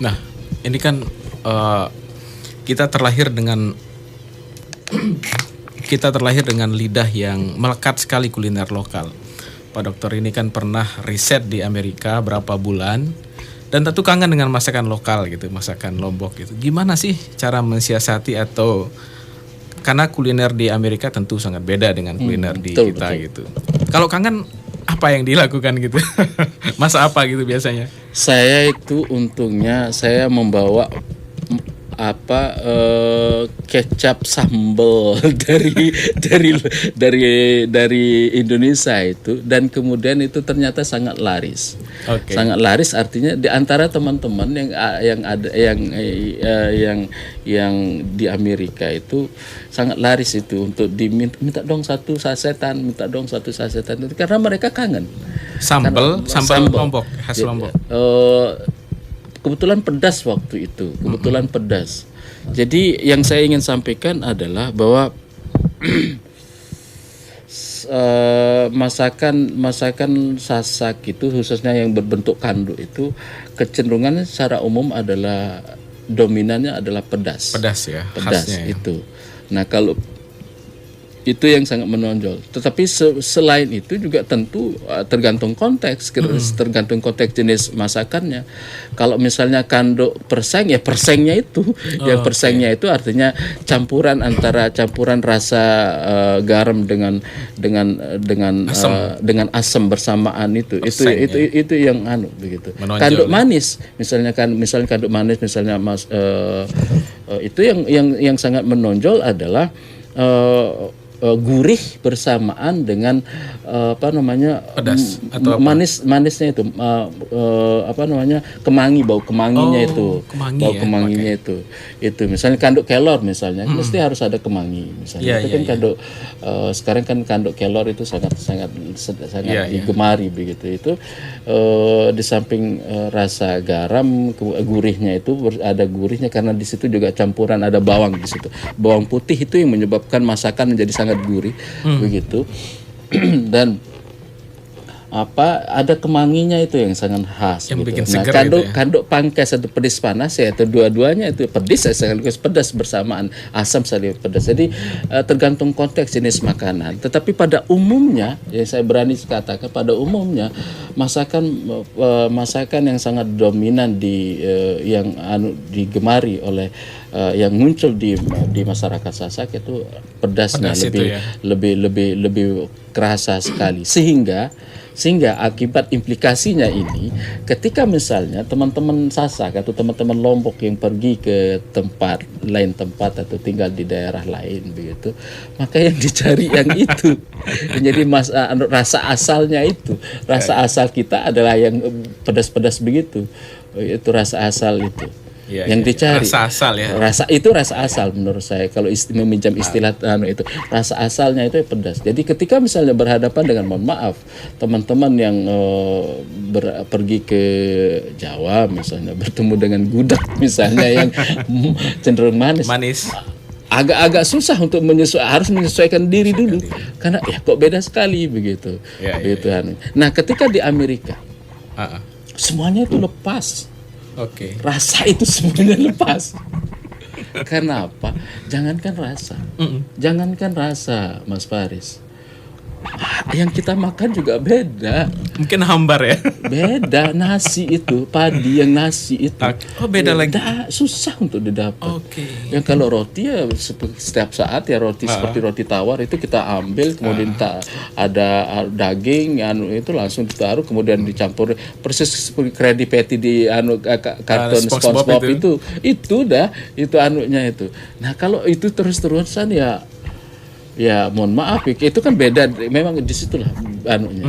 Nah, ini kan eh, kita terlahir dengan lidah yang melekat sekali kuliner lokal. Pak Dokter ini kan pernah riset di Amerika berapa bulan dan tentu kangen dengan masakan lokal gitu, masakan Lombok gitu. Gimana sih cara mensiasati atau karena kuliner di Amerika tentu sangat beda dengan kuliner di betul, kita betul. gitu. Kalau kangen apa yang dilakukan gitu? Masak apa gitu biasanya? Saya itu untungnya saya membawa kecap sambal dari Indonesia itu, dan kemudian itu ternyata sangat laris. Oke. Sangat laris artinya di antara teman-teman yang ada yang di Amerika itu sangat laris itu untuk minta dong satu sasetan, itu karena mereka kangen. Sambal Sambal. Lombok, khas Lombok. Kebetulan pedas waktu itu, kebetulan pedas. Jadi yang saya ingin sampaikan adalah bahwa masakan Sasak itu, khususnya yang berbentuk kanduk itu, kecenderungannya secara umum adalah dominannya adalah pedas. Pedas ya, Pedas khasnya ya. itu. Nah, kalau itu yang sangat menonjol. Tetapi selain itu juga tentu tergantung konteks, tergantung konteks jenis masakannya. Kalau misalnya kanduk perseng, ya persengnya itu, persengnya itu artinya campuran rasa garam dengan asam bersamaan itu. Perseng, Itu yang begitu. Menonjol, Kanduk ya. manis, misalnya kanduk manis, misalnya itu yang sangat menonjol adalah gurih bersamaan dengan Pedas atau apa? manisnya itu, kemangi, bau kemanginya itu, kemangi bau ya, kemanginya itu misalnya kanduk kelor misalnya mesti harus ada kemangi misalnya. Itu kan kanduk sekarang kan kanduk kelor itu sangat digemari begitu. Itu di samping rasa garam, gurihnya itu ada gurihnya karena di situ juga campuran ada bawang di situ, bawang putih itu yang menyebabkan masakan menjadi sangat gurih begitu. Dan ada kemanginya itu yang sangat khas Yang gitu. bikin Nah, seger kanduk pangkes atau pedis panas ya, itu dua-duanya itu pedis sekaligus pedas bersamaan, asam sekaligus pedas. Jadi tergantung konteks jenis makanan. Tetapi pada umumnya, yang saya berani katakan pada umumnya masakan yang sangat dominan yang digemari oleh yang muncul di masyarakat Sasak itu pedasnya lebih kerasa sekali, sehingga akibat implikasinya ini, ketika misalnya teman-teman Sasak atau teman-teman Lombok yang pergi ke tempat atau tinggal di daerah lain begitu, maka yang dicari yang itu. Jadi rasa asalnya itu, rasa asal kita adalah yang pedas-pedas begitu. Itu rasa asal itu. Yang dicari rasa asal ya. Rasa asal menurut saya, kalau meminjam istilah itu, rasa asalnya itu pedas. Jadi ketika misalnya berhadapan dengan, mohon maaf, teman-teman yang pergi ke Jawa misalnya, bertemu dengan gudeg misalnya yang cenderung manis. Agak susah untuk harus menyesuaikan diri dulu, karena kok beda sekali begitu. Nah, ketika di Amerika semuanya itu lepas. Rasa itu semuanya lepas. Kenapa? Jangankan rasa, Mas Faris. Yang kita makan juga beda. Mungkin hambar ya. Beda nasi itu, padi yang nasi itu. Beda lagi. Susah untuk didapat. Yang kalau roti ya setiap saat ya roti seperti roti tawar itu kita ambil, kemudian ada daging itu langsung ditaruh, kemudian dicampur persis seperti Krabby Patty di karton SpongeBob itu anunya itu. Nah, kalau itu terus-terusan ya mohon maaf, itu kan beda, memang disitulah anunya.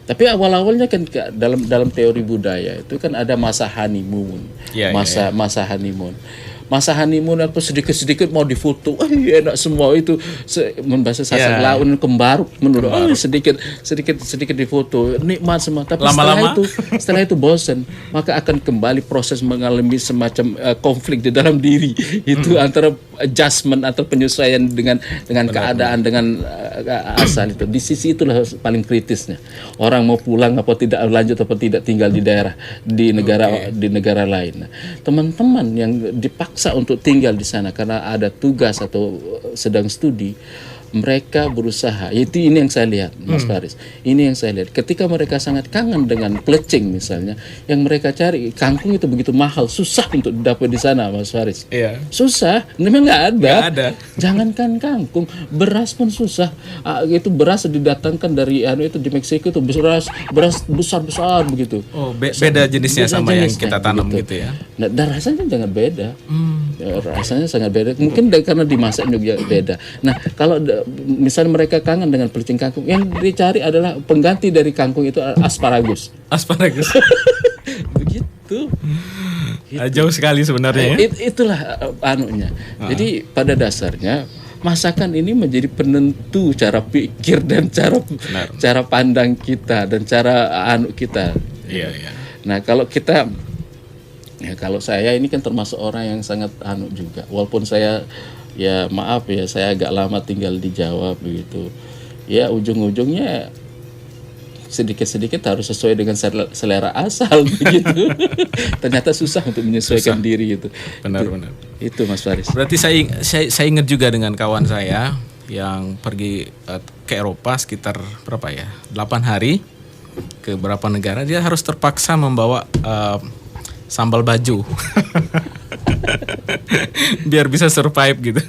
Tapi awal-awalnya kan dalam teori budaya itu kan ada masa honeymoon, masa honeymoon. Masa honeymoon apa sedikit-sedikit mau difoto, enak semua itu, bahasa Sasak laun kembaruk menurut, sedikit difoto, nikmat semua. Tapi setelah itu bosan, maka akan kembali proses mengalami semacam konflik di dalam diri itu, antara adjustment atau penyesuaian dengan keadaan, dengan asal itu. Di sisi itulah paling kritisnya. Orang mau pulang apa tidak, lanjut apa tidak tinggal di daerah, di negara lain. Nah, teman-teman yang dipaksa untuk tinggal di sana karena ada tugas atau sedang studi, mereka berusaha. Itu ini yang saya lihat, Mas Faris. Ini yang saya lihat. Ketika mereka sangat kangen dengan plecing misalnya, yang mereka cari kangkung itu begitu mahal, susah untuk didapat di sana, Mas Faris. Iya. Susah, memang nggak ada. Nggak ada. Jangankan kangkung, beras pun susah. Itu beras didatangkan dari itu di Meksiko itu beras besar begitu. Oh, beda jenisnya sama yang kita tanam gitu ya. Nah, dan rasanya jangan beda. Ya, rasanya sangat beda. Mungkin karena dimasak juga beda. Nah, kalau misalnya mereka kangen dengan pelicin kangkung, yang dicari adalah pengganti dari kangkung itu asparagus. Asparagus. Begitu. Jauh sekali sebenarnya ya. Itulah anunya. Jadi pada dasarnya masakan ini menjadi penentu cara pikir dan cara pandang kita dan cara kita. Iya, iya. Nah, kalau saya ini kan termasuk orang yang sangat juga. Walaupun saya ya maaf ya, saya agak lama tinggal di Jawa begitu. Ya ujung-ujungnya sedikit-sedikit harus sesuai dengan selera asal begitu. Ternyata susah untuk menyesuaikan diri itu. Benar. Itu Mas Faris. Berarti saya ingat juga dengan kawan saya yang pergi ke Eropa sekitar berapa ya? 8 hari ke beberapa negara, dia harus terpaksa membawa sambal baju. Biar bisa survive gitu.